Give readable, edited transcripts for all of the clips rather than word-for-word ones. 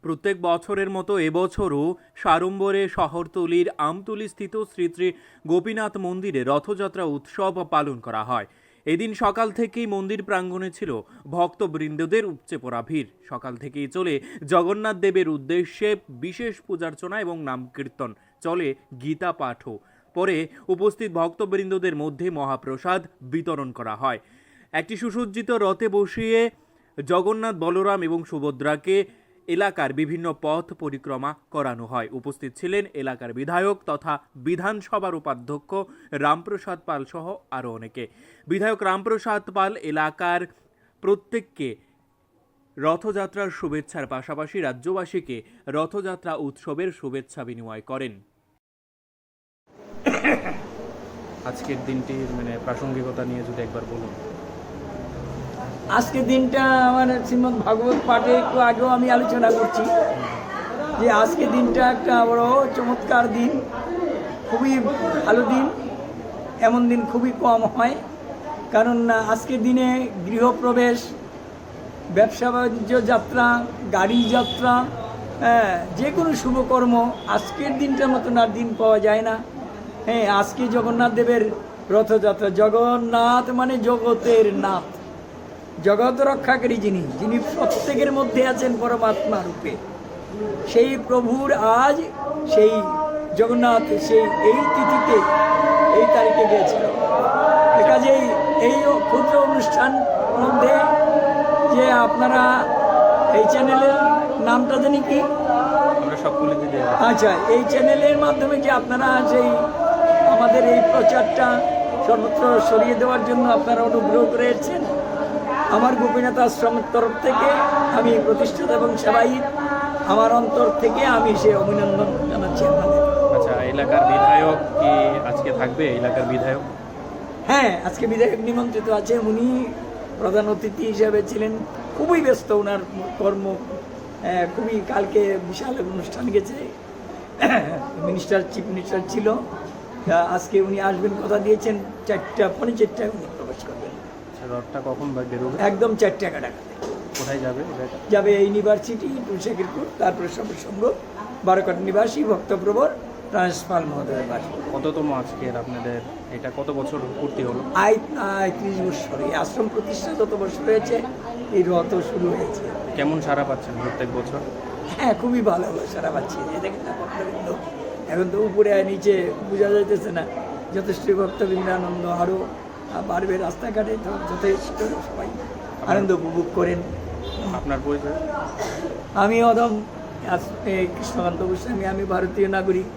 প্রত্যেক বছরের মতো এবছরও সাড়ম্বরে শহরতলির আমতলী-স্থিত শ্রী শ্রী গোপীনাথ মন্দিরে রথযাত্রা উৎসব পালন করা হয়। এদিন সকাল থেকেই মন্দির প্রাঙ্গণে ছিল ভক্তবৃন্দদের উপচে পড়া ভিড়। সকাল থেকেই চলে জগন্নাথ দেবের উদ্দেশ্যে বিশেষ পূজার্চনা এবং নামকীর্তন, চলে গীতা পাঠও। পরে উপস্থিত ভক্তবৃন্দদের মধ্যে মহাপ্রসাদ বিতরণ করা হয়। একটি সুসজ্জিত রথে বসিয়ে জগন্নাথ, বলরাম এবং সুভদ্রাকে এলাকার বিভিন্ন পথ পরিক্রমা করানো হয়। উপস্থিত ছিলেন এলাকার বিধায়ক তথা বিধানসভার উপাধ্যক্ষ রামপ্রসাদ পাল সহ আরও অনেকে। বিধায়ক রামপ্রসাদ পাল এলাকার প্রত্যেককে রথযাত্রার শুভেচ্ছার পাশাপাশি রাজ্যবাসীকে রথযাত্রা উৎসবের শুভেচ্ছা বিনিময় করেন। আজকের দিনটির প্রাসঙ্গিকতা নিয়ে যদি একবার বলুন। আজকের দিনটা আমার শ্রীমদ্ ভাগবত পাঠে একটু আগেও আমি আলোচনা করছি যে আজকের দিনটা একটা বড় চমৎকার দিন, খুবই ভালো দিন। এমন দিন খুবই কম হয়, কারণ আজকের দিনে গৃহপ্রবেশ, ব্যবসা বাণিজ্য যাত্রা, গাড়ি যাত্রা, যে কোনো শুভকর্ম আজকের দিনটার মতন আর দিন পাওয়া যায় না। আজকে জগন্নাথ দেবের রথযাত্রা। জগন্নাথ মানে জগতের নাথ, জগৎ রক্ষাকারী যিনি প্রত্যেকের মধ্যে আছেন পরমাত্মা রূপে, সেই প্রভুর আজ সেই জগন্নাথ এই তিথিতে, এই তারিখে গিয়েছিল। কাজেই এই ক্ষুদ্র অনুষ্ঠান মধ্যে যে আপনারা এই চ্যানেলের নামটা জানি কি, আচ্ছা, এই চ্যানেলের মাধ্যমে যে আপনারা সেই আমাদের এই প্রচারটা সর্বত্র সরিয়ে দেওয়ার জন্য আপনারা অনুগ্রহ করেছেন, আমার গোপীনাথ আশ্রমের তরফ থেকে আমি প্রতিষ্ঠাতা এবং সেবায়িত, আমার অন্তর থেকে আমি সে অভিনন্দন জানাচ্ছি আপনাদের। আচ্ছা, এলাকার বিধায়ক কি আজকে থাকবে? এলাকার বিধায়ক, হ্যাঁ, আজকে বিধায়ক নিমন্ত্রিত আছে। উনি প্রধান অতিথি হিসেবে ছিলেন। খুবই ব্যস্ত ওনার কর্ম, খুবই। কালকে বিশাল অনুষ্ঠান গেছে, চিফ মিনিস্টার ছিল। আজকে উনি আসবেন, কথা দিয়েছেন 4:45 উনি প্রবেশ করবেন। রথটা কখন বেরোবে? একদম 4 টাকা। কোথায় যাবে? যাবে ইউনিভার্সিটি, তুলসীপুর, তারপরে সঙ্গ বারকাট নিবাসী ভক্তপ্রবর ট্রান্সপাল মহোদয়ের বাড়ি। কততম আজকের আপনাদের এটা কত বছর পূর্তি হলো? 30 বছর। এই আশ্রম প্রতিষ্ঠা যত বছর হয়েছে, এই রথ শুরু হয়েছে। কেমন সাড়া পাচ্ছেন প্রত্যেক বছর? হ্যাঁ, খুবই ভালো সাড়া পাচ্ছি। দেখেন না ভক্তবৃন্দ, এখন তো উপরে নিচে বোঝা যাইতেছে না, যথেষ্ট ভক্তবৃন্দ। আনন্দ আরও বাড়বে, রাস্তাঘাটে তো যথেষ্ট সবাই আনন্দ উপভোগ করেন। আপনার পরিচয়? আমি অদম কৃষ্ণকান্ত গোস্বামী, আমি ভারতীয় নাগরিক।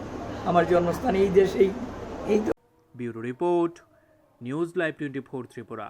আমার জন্মস্থান এই দেশেই। এই তো। Bureau report, news live 24 Tripura.